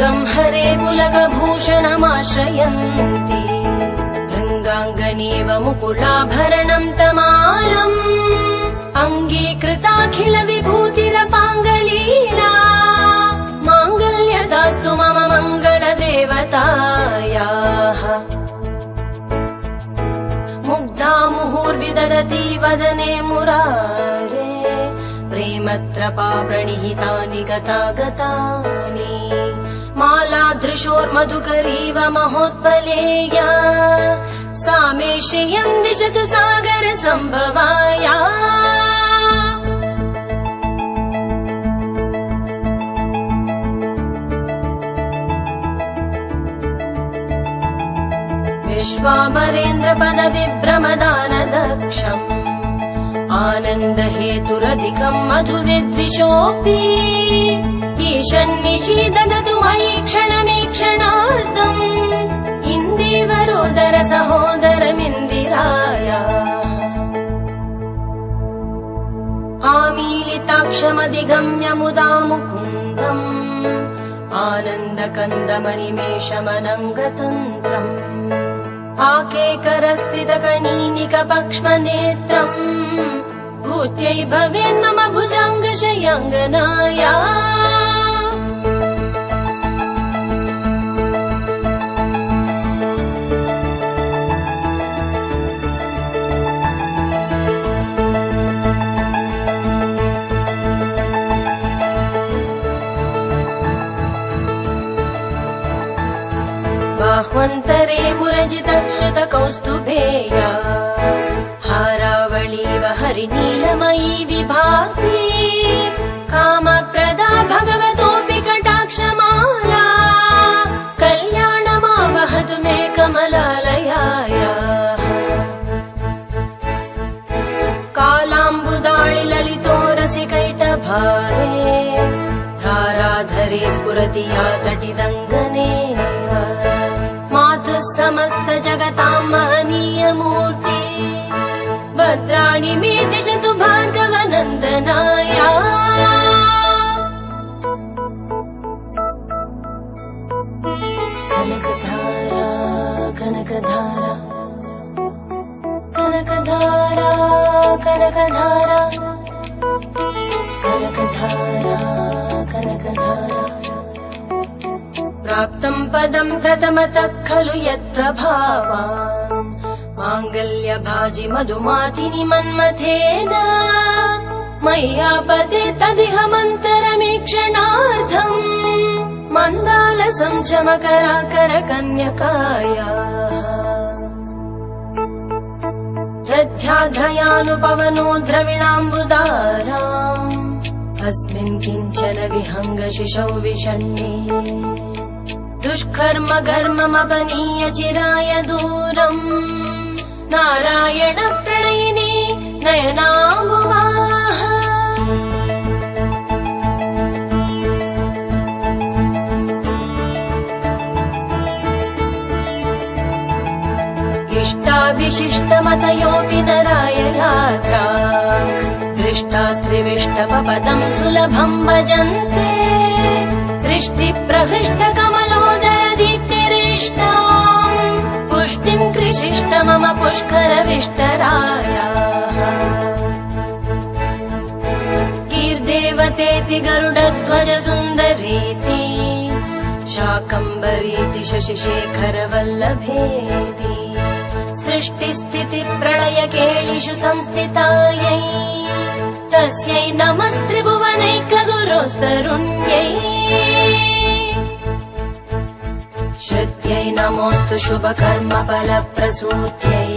गं हरे पुलकभूषणमाश्रयन्ति भृङ्गाङ्गणेव मुकुलाभरणं तमालम् अङ्गीकृताखिल विभूतिरपाङ्गलीला माङ्गल्यदास्तु मम मङ्गलदेवतायाः मुग्धा मुहुर्विदधति वदने मुरारे प्रेमत्रपा प्रणिहितानि गतागतानि मालाधृशोर्मधुकरीव महोत्पलेया सा मे श्रियं दिशतु सागर सम्भवाया विश्वामरेन्द्रपदविभ्रमदानदक्षम् आनन्दहेतुरधिकम् मधुविद्विषोऽपि ईशन्निषीददतु मयि क्षणमीक्षणार्धम् इन्दीवरोदर सहोदरमिन्दिराया आमीलिताक्षमधिगम्य मुदा मुकुन्दम् आनन्दकन्दमणिमेषमनङ्गतन्त्रम् आकेकरस्थितकणीनिकपक्ष्मनेत्रम् भूत्यै भवेन्मम भुजाङ्गशयाङ्गनाया बाह्वन्तरे मुरजितक्षतकौस्तुभेया हारावळीव हरिनीलमयी विभाति कामप्रदा भगवतोऽपि कटाक्षमाला कल्याणमावहतु मे कमलालयायाः कालाम्बुदाळिललितो रसिकैटभारे धाराधरे स्फुरति या तटिदङ्गने मातुः समस्त जगतां महनीयमूर्ति भद्राणि मे दिशतु भार्गवनन्दनाया कनकधारा कनकधारा कनकधारा कनकधारा कनकधारा कनकधारा प्राप्तं पदं प्रथमतः खलु यत्प्रभावान् माङ्गल्यभाजि मधुमातिनि मन्मथेन मय्यापते तदिहमन्तरमीक्षणार्थम् मन्दालसं चमकराकरकन्यकायाः दध्याधयानुपवनो द्रविणाम्बुदाराम् अस्मिन् किञ्चन विहङ्गशिशौ विषण्णे दुष्कर्म घर्ममपनीय चिराय दूरम् नारायण प्रणयिनी नयनाम्बुवाः इष्टाविशिष्टमतयोऽपि नराय यात्रा दृष्टास्त्रिविष्टपपदम् सुलभम् भजन्ते दृष्टिप्रहृष्टकमलोदरदीप्तिरिष्टाम् पुष्टिम् कृशिष्ट मम पुष्करविष्टरायाः कीर्देवतेति गरुडध्वज सुन्दरीति शाकम्भरीति शशिशेखरवल्लभेति सृष्टिस्थितिप्रलयकेलिषु संस्थितायै तस्यै नमस्त्रिभुवनैकगुरोस्तरुण्यै श्रुत्यै नमोऽस्तु शुभकर्मफलप्रसूत्यै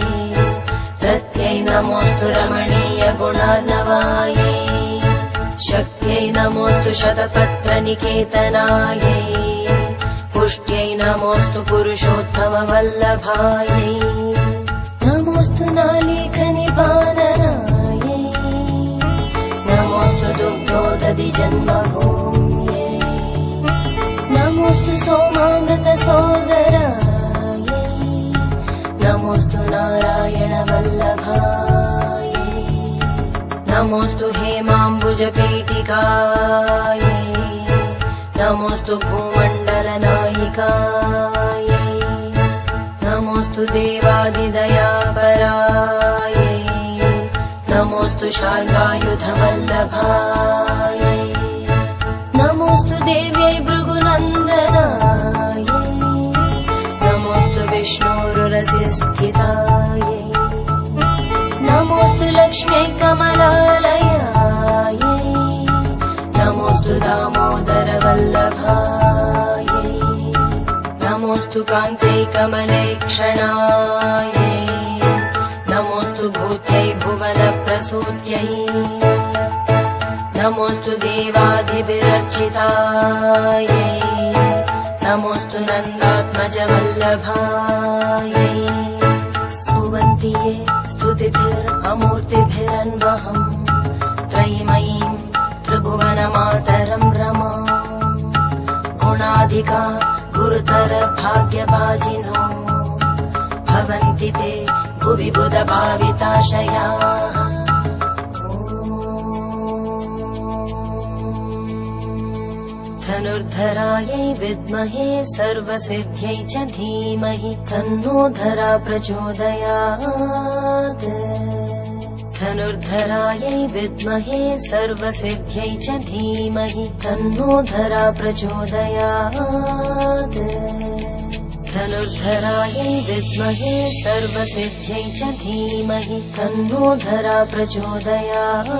रत्यै नमोऽस्तु रमणीयगुणार्णवायै शक्त्यै नमोऽस्तु शतपत्रनिकेतनायै पुष्ट्यै नमोऽस्तु पुरुषोत्तमवल्लभायै नमोऽस्तु नालीखनिपाननायै नमोऽस्तु दुग्धोदधिजन्मभूम्यै नमोऽस्तु सोमामृतसोदरायै नमोऽस्तु नारायणवल्लभायै नमोऽस्तु हेमाम्बुजपेटिकायै नमोऽस्तु भूमण्डल सकलनायिकायै नमोऽस्तु देवादिदयापरायै नमोऽस्तु शार्ङ्गायुधवल्लभायै नमोऽस्तु देव्यै भृगुनन्दनायै नमोऽस्तु विष्णोरुरसि स्थितायै नमोऽस्तु लक्ष्म्यै कमलालयायै नमोऽस्तु दामोदरवल्लभायै नमोऽस्तु कान्त्यै कमलेक्षणायै नमोऽस्तु भूत्यै भुवनप्रसूत्यै नमोऽस्तु देवादिभिरर्चितायै नमोऽस्तु नन्दात्मजवल्लभायै स्तुवन्ति ये स्तुतिभिरमूर्तिभिरन्वहम् त्रयीमयीम् त्रिभुवनमातरम् रमाम् गुणाधिका गुरुतर भाग्यभाजिनो भवन्ति ते भुवि बुधभाविताशयाः धनुर्धरायै विद्महे सर्वसिद्ध्यै च धीमहि तन्नो धरा प्रचोदयात् धनुर्धरायै विद्महे सर्वसिद्ध्यै च धीमहि तन्नो धरा प्रचोदयात् धनुर्धरायै विद्महे सर्वसिद्ध्यै च धीमहि तन्नो धरा प्रचोदयात्